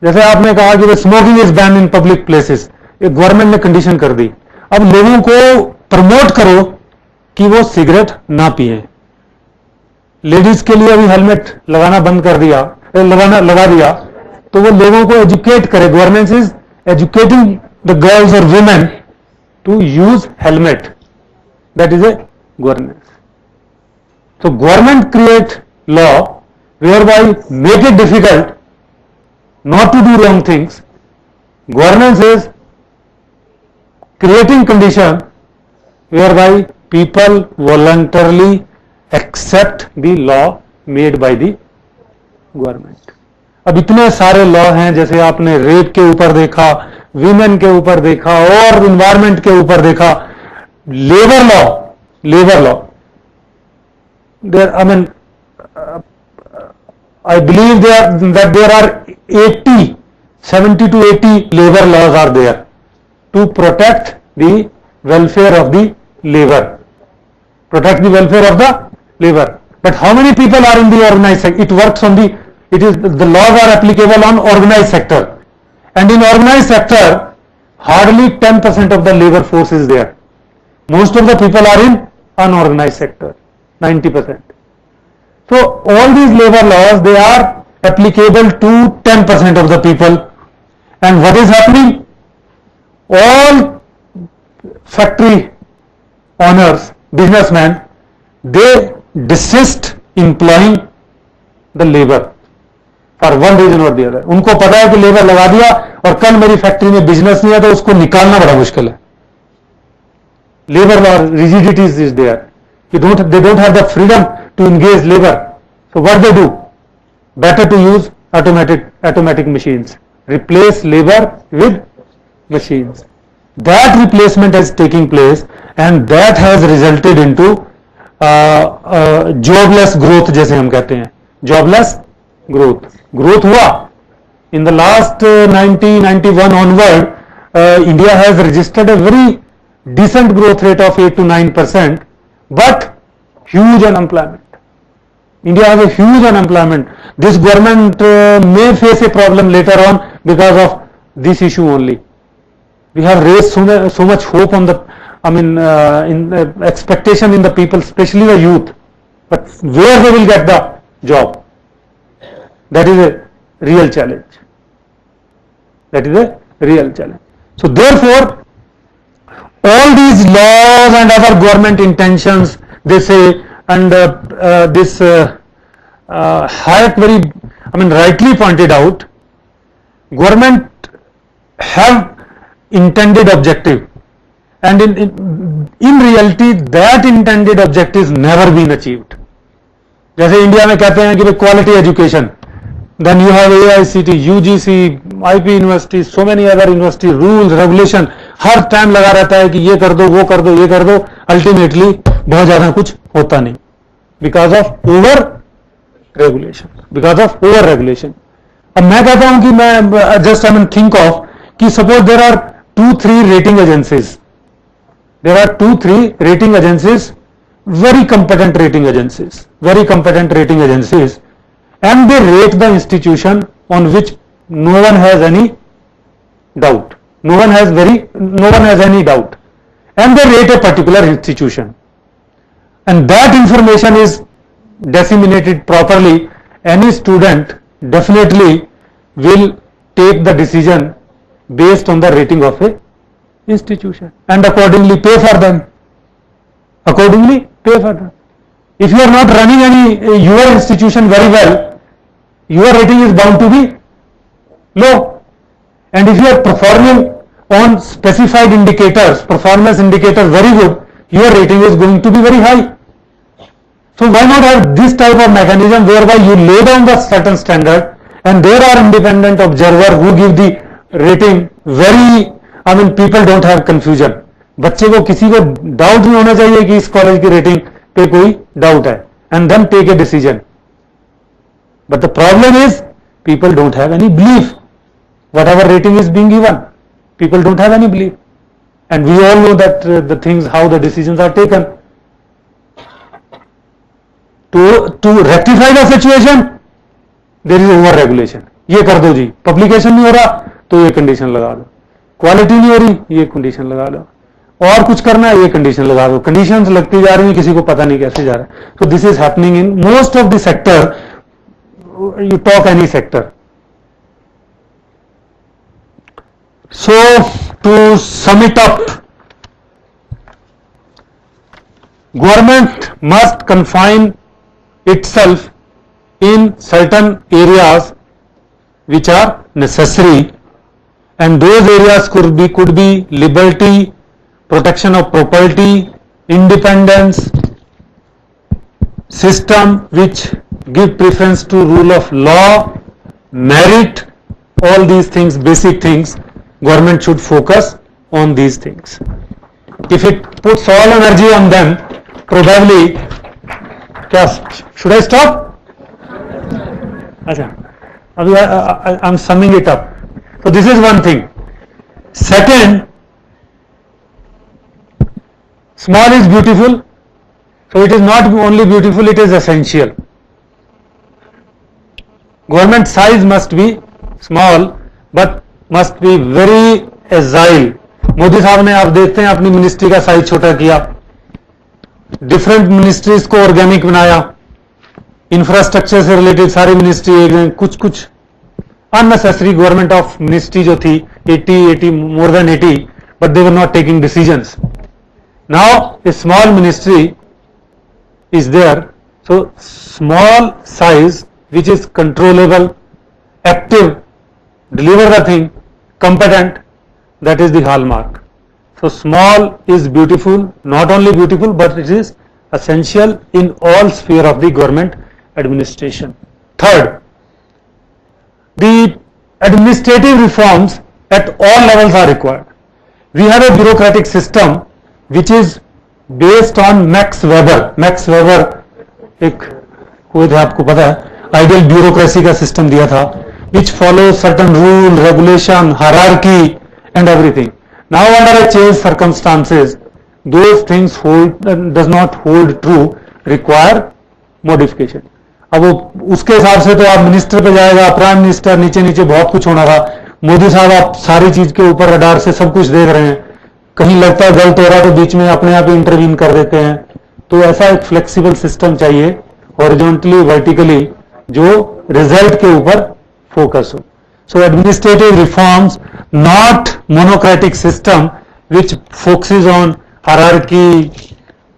जैसे आपने कहा कि smoking is ban in public places, एक गवर्नमेंट ने कंडीशन कर दी, अब लोगों को प्रमोट करो कि वो सिगरेट ना पिए। लेडीज के लिए अभी हेलमेट लगाना बंद कर दिया, लगा दिया, तो वो लोगों को एजुकेट करे। Government is educating the girls और women to use helmet, that is a governance. So government create law whereby make it difficult not to do wrong things. Governance is creating condition whereby people voluntarily accept the law made by the government. अब इतने सारे law हैं, जैसे आपने rape के ऊपर देखा, women के ऊपर देखा और इन्वायरमेंट के ऊपर देखा, labour law there, I mean, I believe that there are 70 to 80 labor laws are there to protect the welfare of the labor, protect the welfare of the labor. But how many people are in the organized sector? It works on the laws are applicable on organized sector, and in organized sector hardly 10% of the labor force is there. Most of the people are in unorganized sector, 90%. So all these labor laws, they are applicable to 10% of the people. And what is happening? All factory owners, businessmen, they desist employing the labor for one reason or the other. उनको पता है कि labour लगा दिया और कल मेरी factory में बिजनेस नहीं है तो उसको निकालना बड़ा मुश्किल है. Labor law rigidities is there. They don't have the freedom to engage labor. So what they do? Better to use automatic machines. Replace labor with machines. That replacement is taking place, and that has resulted into jobless growth, जैसे हम कहते हैं. Jobless growth हुआ. In the last 1991 onward, India has registered a very decent growth rate of 8 to 9%. But huge unemployment. India has a huge unemployment. This government may face a problem later on because of this issue only. We have raised so much hope on in the expectation in the people, especially the youth. But where they will get the job? That is a real challenge. So therefore, all these laws and other government intentions, they say, and this Hayek rightly pointed out, government have intended objective, and in reality that intended objective is never been achieved. जैसे India में कहते हैं कि quality education, then you have AICT, UGC, IP university, so many other university, rules, regulation, her time लगा रहता है कि ये कर दो, वो कर दो, ये कर दो, अल्टीमेटली बहुत ज्यादा कुछ होता नहीं, बिकॉज ऑफ ओवर रेगुलेशन. अब मैं कहता हूं कि मैं जस्ट थिंक ऑफ कि suppose there are 2-3 rating agencies, very competent rating agencies, and they rate the institution on which no one has any doubt. No one has any doubt, and they rate a particular institution, and that information is disseminated properly. Any student definitely will take the decision based on the rating of a institution and accordingly pay for them. If you are not running your institution very well, your rating is bound to be low. And if you are performing on specified indicators, performance indicators very good, your rating is going to be very high. So why not have this type of mechanism whereby you lay down the certain standard, and there are independent observer who give the rating very, people don't have confusion. बच्चे को किसी को doubt नहीं होना चाहिए कि इस college की रेटिंग पे कोई डाउट है, and then take a decision. But the problem is people don't have any belief. Whatever rating is being given, people don't have any belief, and we all know that the things, how the decisions are taken. To rectify the situation, there is over regulation. ये कर दो जी, publication नहीं हो रहा तो ये condition लगा दो, क्वालिटी नहीं हो रही ये कंडीशन लगा दो, और कुछ करना है ये कंडीशन लगा दो, कंडीशंस लगती जा रही हैं, किसी को पता नहीं कैसे जा रहा है. So this is happening in most of the sector. You talk any sector. So to sum it up, government must confine itself in certain areas which are necessary, and those areas could be liberty, protection of property, independence, system which give preference to rule of law, merit, all these things, basic things, government should focus on these things. If it puts all energy on them, probably, should I stop? I'm summing it up. So this is one thing. Second, small is beautiful, so it is not only beautiful, it is essential. Government size must be small, but must be very agile. Modi साहब ने, आप देखते हैं, अपनी ministry का size छोटा किया, different ministries को ऑर्गेनिक बनाया, इंफ्रास्ट्रक्चर से रिलेटेड सारी मिनिस्ट्री एक, कुछ unnecessary गवर्नमेंट ऑफ मिनिस्ट्री जो थी 80 more than 80, but they were not taking decisions. Now a small ministry is there, so small size which is controllable, active, deliver the thing, competent, that is the hallmark. So small is beautiful, not only beautiful, but it is essential in all sphere of the government administration. Third, the administrative reforms at all levels are required. We have a bureaucratic system which is based on Max Weber. Max Weber एक कोई था, आपको पता है, ideal bureaucracy का system दिया था, which follows certain rule, regulation, hierarchy and everything. Now under a changed circumstances, those things does not hold true, require modification. अब वो उसके हिसाब से तो आप मिनिस्टर पे जाएगा, प्राइम मिनिस्टर, नीचे नीचे बहुत कुछ होना था. मोदी साहब आप सारी चीज के ऊपर रडार से सब कुछ देख रहे हैं, कहीं लगता है गलत हो रहा तो बीच में अपने आप ही इंटरवीन कर देते हैं. तो ऐसा एक फ्लेक्सिबल सिस्टम चाहिए, हॉरिजॉन्टली, वर्टिकली, जो रिजल्ट के ऊपर फोकस हो. So administrative reforms, not monocratic system which focuses on hierarchy,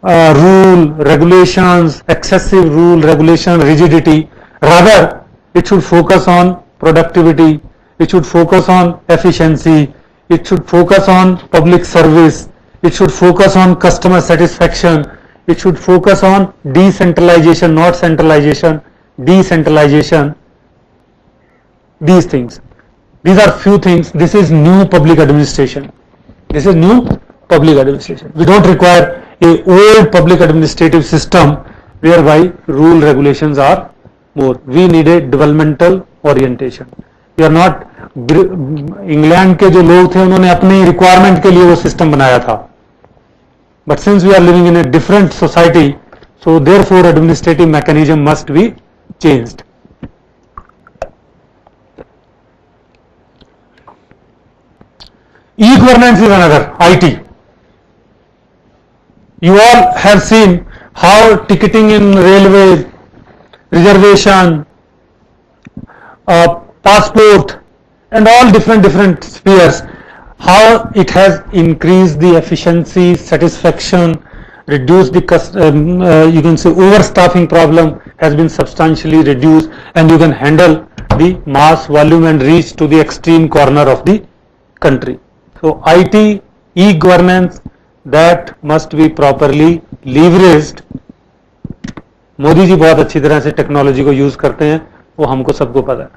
rule, regulations, excessive rule, regulation, rigidity. Rather, it should focus on productivity, it should focus on efficiency, it should focus on public service, it should focus on customer satisfaction, it should focus on decentralization, not centralization, decentralization, these things. These are few things. This is new public administration. This is new public administration. We don't require a old public administrative system whereby rule regulations are more. We need a developmental orientation. We are not, England के जो लोग थे उन्होंने अपनी requirement के लिए वो system बनाया था, but since we are living in a different society, so therefore administrative mechanism must be changed. E-governance is another, IT. You all have seen how ticketing in railway, reservation, passport, and all different spheres, how it has increased the efficiency, satisfaction, reduced the you can say overstaffing problem has been substantially reduced, and you can handle the mass volume and reach to the extreme corner of the country. So IT, e-governance, that must be properly leveraged. Modi ji बहुत अच्छी तरह से technology को use करते हैं, वो हमको सबको पता है.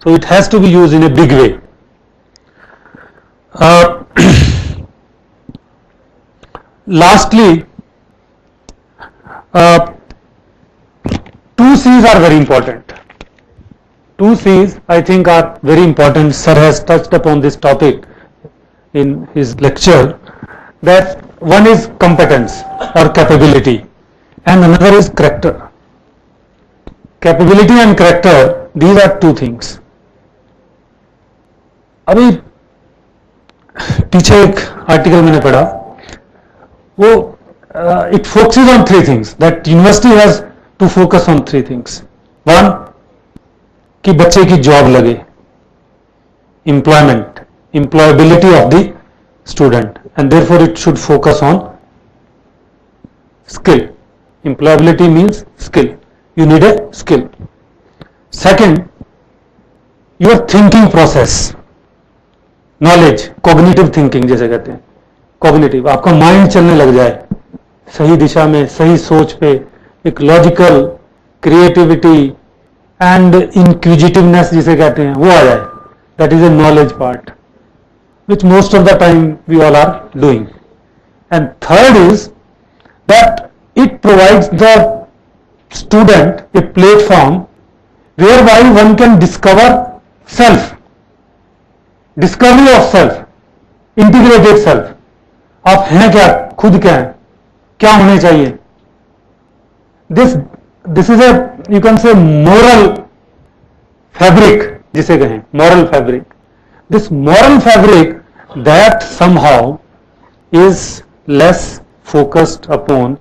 So it has to be used in a big way. Lastly, two C's are very important. Two C's I think are very important. Sir has touched upon this topic in his lecture. That one is competence or capability and another is character. Capability and character, these are two things. अभी पीछे एक article मैंने पढ़ा, वो it focuses on 3 things, that university has to focus on 3 things. 1, कि बच्चे की job लगे, employment, employability of the student, and therefore it should focus on skill. Employability means skill. You need a skill. Second, your thinking process, knowledge, cognitive thinking जैसे कहते हैं, cognitive, आपका mind चलने लग जाए सही दिशा में, सही सोच पे, एक लॉजिकल, क्रिएटिविटी एंड इंक्विजिटिवनेस जिसे कहते हैं, वो आ जाए. That is a knowledge part which most of the time we all are doing. And third is that it provides the student a platform whereby one can discover self, discovery of self, integrated self. आप हैं क्या, खुद क्या है, क्या होने चाहिए. This is a, you can say, moral fabric जिसे कहें, moral fabric. This moral fabric that somehow is less focused upon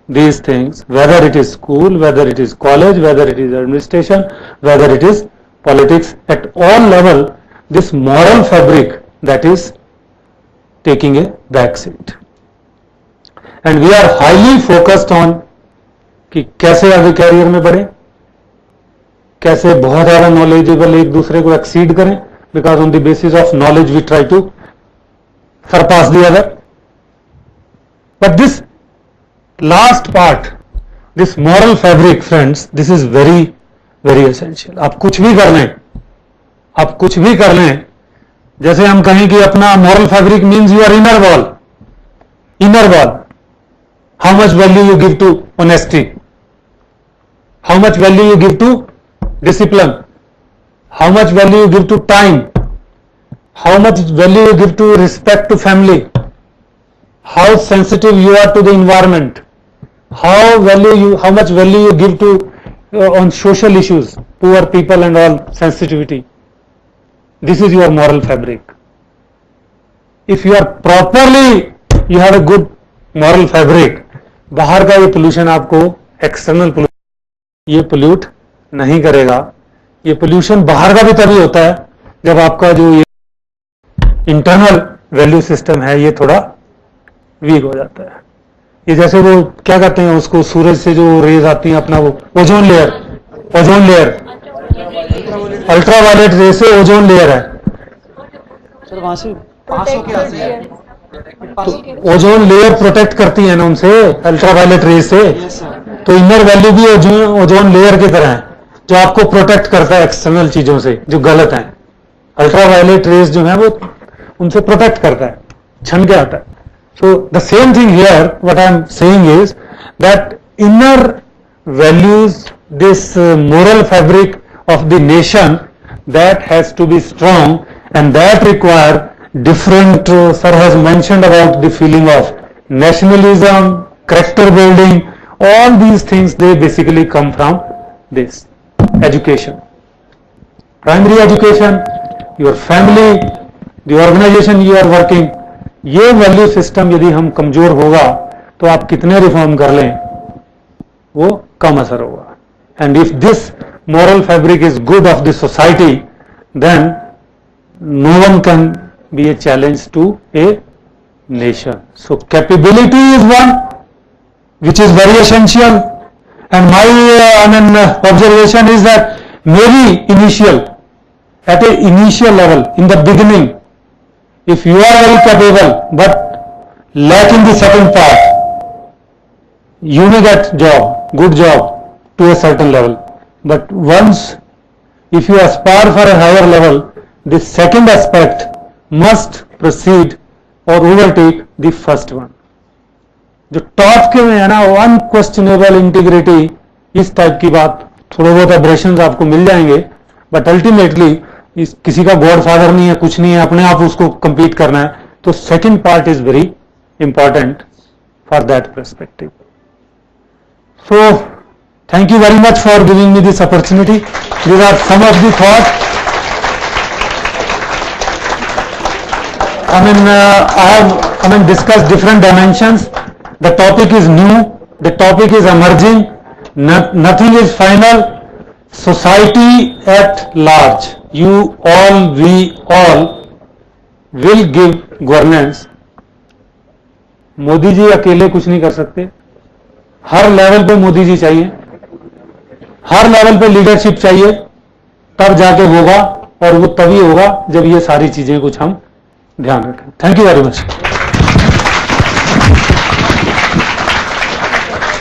these things, whether it is school, whether it is college, whether it is administration, whether it is politics, at all level, this moral fabric that is taking a back seat. And we are highly focused on कि कैसे आगे career में बढ़े, कैसे बहुत ज़्यादा knowledgeable एक दूसरे को एक्सीड करें, because on the basis of knowledge we try to surpass the other. But this last part, this moral fabric, friends, this is very, very essential. आप कुछ भी कर लें, आप कुछ भी कर लें, जैसे हम कहें कि अपना moral fabric means your inner wall. Inner wall. How much value you give to honesty? How much value you give to discipline? How much value you give to time? How much value you give to respect to family? How sensitive you are to the environment, how much value you give to on social issues, poor people and all, sensitivity. This is your moral fabric. If you are properly, you have a good moral fabric, बाहर का ये pollution आपको, external pollution, ये pollute नहीं करेगा. ये pollution बाहर का भी तभी होता है जब आपका जो ये internal value system है ये थोड़ा वीक हो जाता है. ये जैसे वो क्या कहते हैं उसको, सूरज से जो रेज आती हैं अपना, वो ओजोन लेयर, अल्ट्रावायलेट रे से ओजोन लेयर है. सर वहां से पास होके आते हैं, तो ओजोन लेयर प्रोटेक्ट करती है ना उनसे, अल्ट्रावायलेट रे से. तो इनर वैल्यू भी ओजोन लेयर की तरह है जो आपको प्रोटेक्ट करता है एक्सटर्नल चीजों से जो गलत है. अल्ट्रावायलेट रेज जो है वो उनसे प्रोटेक्ट करता है, छन के आता है. So the same thing here, what I am saying is that inner values, this moral fabric of the nation, that has to be strong, and that require different, sir has mentioned about the feeling of nationalism, character building, all these things, they basically come from this education. Primary education, your family, the organization you are working, ये value system यदि हम कमजोर होगा तो आप कितने reform कर लें वो कम असर होगा. And if this moral fabric is good of the society, then no one can be a challenge to a nation. So capability is one which is very essential, and my observation is that maybe at a initial level, in the beginning, if you are very capable but lacking the second part, you may get good job to a certain level. But once, if you aspire for a higher level, the second aspect must precede or overtake the first one. जो top के में है ना, unquestionable integrity, इस type की बात, थोड़े बहुत एब्रेशंस आपको मिल जाएंगे, बट अल्टीमेटली किसी का गॉड फादर नहीं है, कुछ नहीं है, अपने आप उसको कंप्लीट करना है. तो second part is very important for that perspective. So thank you very much for giving me this opportunity. These are some of the thoughts. I have discussed different dimensions. The topic is new, the topic is emerging, nothing is final. Society at large, you all, we all will give governance. Modi ji अकेले कुछ नहीं कर सकते, हर level पे मोदी जी चाहिए, हर level पे leadership चाहिए, तब जाके होगा, और वो तभी होगा जब ये सारी चीजें कुछ हम ध्यान रखें. Thank you very much.